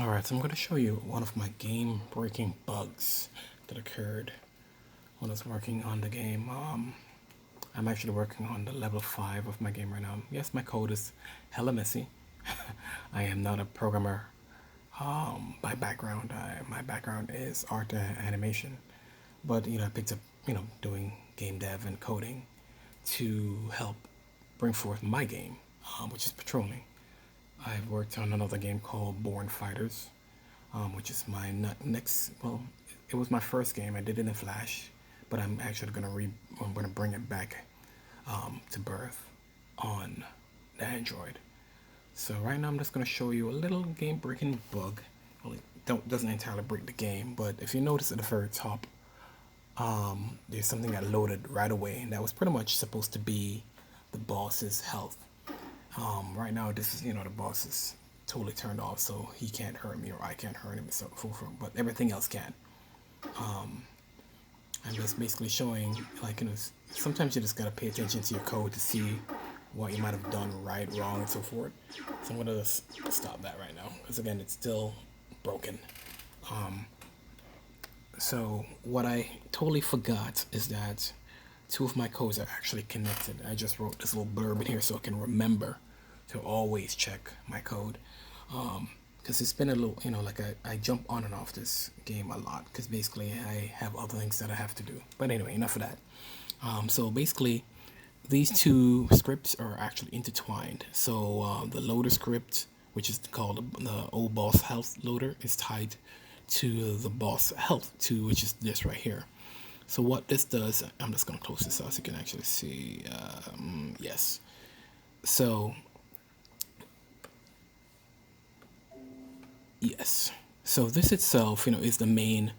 Alright, so I'm going to show you one of my game-breaking bugs that occurred when I was working on the game. I'm actually working on the level 5 of my game right now. Yes, my code is hella messy. I am not a programmer by background. My background is art and animation. But, I picked up, doing game dev and coding to help bring forth my game, which is Patrolling. I've worked on another game called Born Fighters, which is my next. Well, it was my first game. I did it in Flash, but I'm actually I'm gonna bring it back to birth on the Android. So right now I'm just gonna show you a little game-breaking bug. Well, it doesn't entirely break the game, but if you notice at the very top, there's something that loaded right away, and that was pretty much supposed to be the boss's health. Right now, this is, the boss is totally turned off, so he can't hurt me or I can't hurt him, so forth, but everything else can. I'm just basically showing, like, sometimes you just gotta pay attention to your code to see what you might have done right, wrong, and so forth. So I'm gonna just stop that right now, because again, it's still broken. So what I totally forgot is that two of my codes are actually connected. I just wrote this little blurb in here so I can remember to always check my code. Because it's been a little, like I jump on and off this game a lot because basically I have other things that I have to do. But anyway, enough of that. So basically, these two scripts are actually intertwined. So the loader script, which is called the old boss health loader, is tied to the boss health 2, which is this right here. So what this does, I'm just going to close this out so you can actually see. Yes. So, yes. So this itself, is the main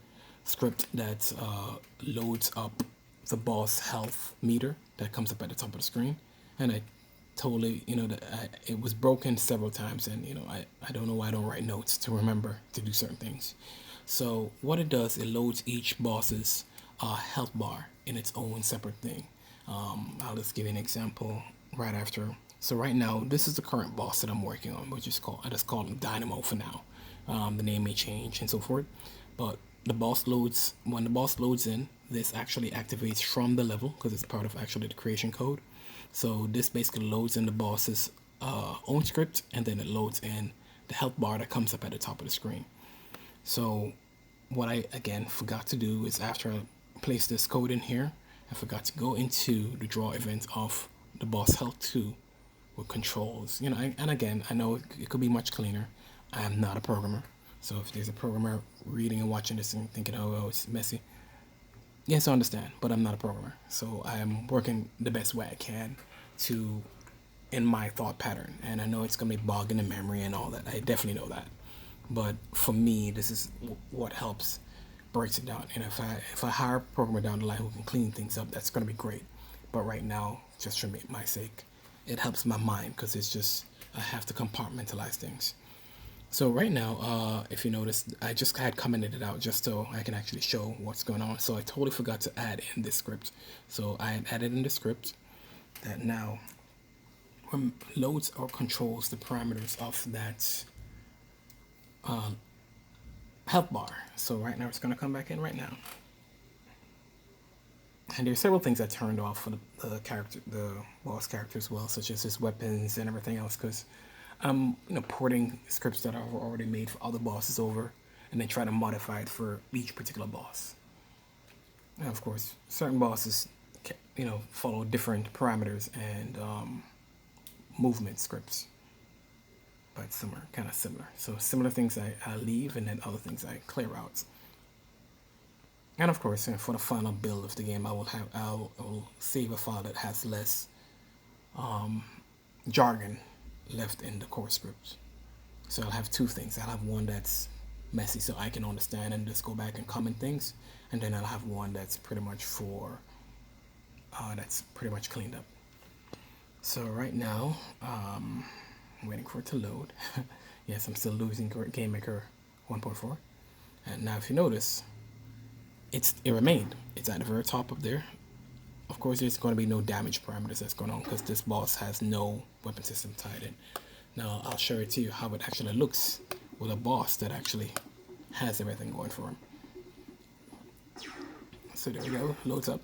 script that loads up the boss health meter that comes up at the top of the screen. And I totally, it was broken several times, and I don't know why I don't write notes to remember to do certain things. So what it does, it loads each boss's health bar in its own separate thing. I'll just give you an example right after. So right now, this is the current boss that I'm working on, which is I just call him Dynamo for now. The name may change and so forth, but when the boss loads in, this actually activates from the level because it's part of actually the creation code. So this basically loads in the boss's own script, and then it loads in the health bar that comes up at the top of the screen. So what I again forgot to do is after I place this code in here, I forgot to go into the draw event of the boss health 2 with controls. And again, I know it could be much cleaner. I am not a programmer. So if there's a programmer reading and watching this and thinking, oh, it's messy, yes, I understand, but I'm not a programmer. So I'm working the best way I can in my thought pattern. And I know it's going to be bogging the memory and all that. I definitely know that. But for me, this is what helps breaks it down. And if I hire a programmer down the line who can clean things up, that's going to be great. But right now, just for my sake, it helps my mind because it's just I have to compartmentalize things. So right now, if you notice, I just had commented it out just so I can actually show what's going on. So I totally forgot to add in this script. So I had added in the script that now loads or controls the parameters of that health bar. So right now it's going to come back in right now. And there's several things I turned off for the boss character as well, such as his weapons and everything else, because I'm porting scripts that I've already made for other bosses over, and then try to modify it for each particular boss. And of course, certain bosses, follow different parameters and movement scripts, but some are kind of similar. So similar things I leave, and then other things I clear out. And of course, for the final build of the game, I will save a file that has less jargon left in the core script. So I'll have two things. I'll have one that's messy so I can understand and just go back and comment things, and then I'll have one that's pretty much cleaned up. So right now, I'm waiting for it to load. Yes, I'm still losing GameMaker 1.4. And now if you notice, it remained. It's at the very top up there. Of course, there's going to be no damage parameters that's going on because this boss has no weapon system tied in. Now, I'll show it to you how it actually looks with a boss that actually has everything going for him. So there we go, loads up.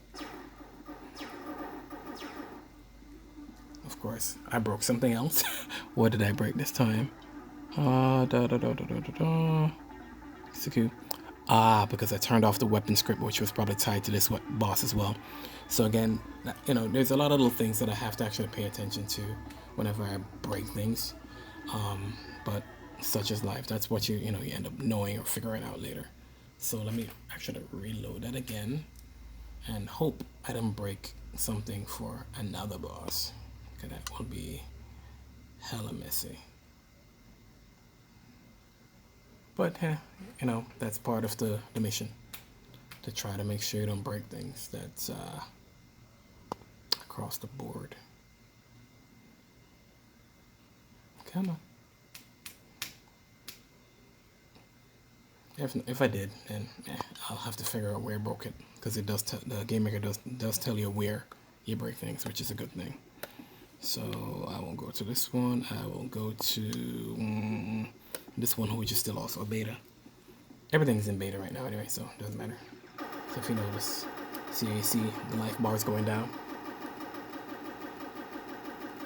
Of course, I broke something else. What did I break this time? Execute. Because I turned off the weapon script, which was probably tied to this boss as well. So again, there's a lot of little things that I have to actually pay attention to whenever I break things. But such is life. That's what you end up knowing or figuring out later. So let me actually reload that again and hope I don't break something for another boss. Okay, that will be hella messy. But that's part of the mission, to try to make sure you don't break things. That's across the board. Come on. If I did, then I'll have to figure out where I broke it, because it does the game maker does tell you where you break things, which is a good thing. So I won't go to this one. I will go to this one, which is still also a beta. Everything's in beta right now anyway, so it doesn't matter. So if you notice, see the life bar is going down.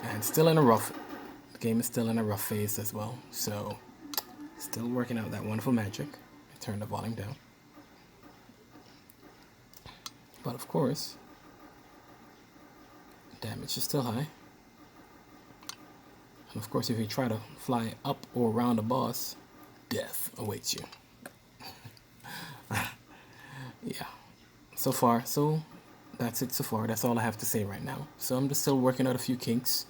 And still in a rough, the game is still in a rough phase as well. So still working out that wonderful magic. I turned the volume down. But of course, damage is still high. And of course, if you try to fly up or around the boss, death awaits you. Yeah. So that's it so far. That's all I have to say right now. So I'm just still working out a few kinks.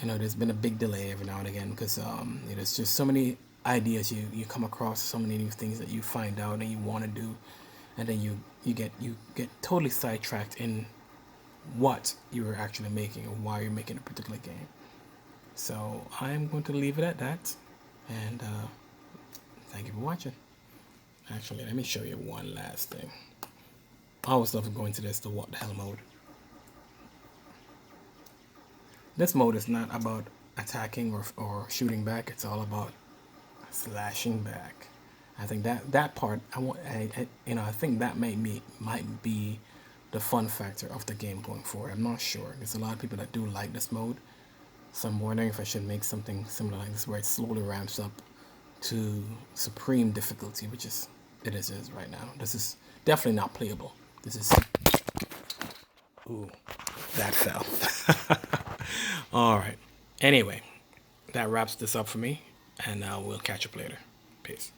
There's been a big delay every now and again, because there's just so many ideas you come across, so many new things that you find out and you want to do, and then you get totally sidetracked in what you're actually making or why you're making a particular game. So I'm going to leave it at that, and thank you for watching. Actually, let me show you one last thing. I always love going to the what the hell mode. This mode is not about attacking or shooting back. It's all about slashing back. I think that part I think that might be the fun factor of the game going forward. I'm not sure. There's a lot of people that do like this mode, so I'm wondering if I should make something similar like this, where it slowly ramps up to supreme difficulty, which is right now. This is definitely not playable. This is, ooh, that fell. All right. Anyway, that wraps this up for me, and we'll catch up later. Peace.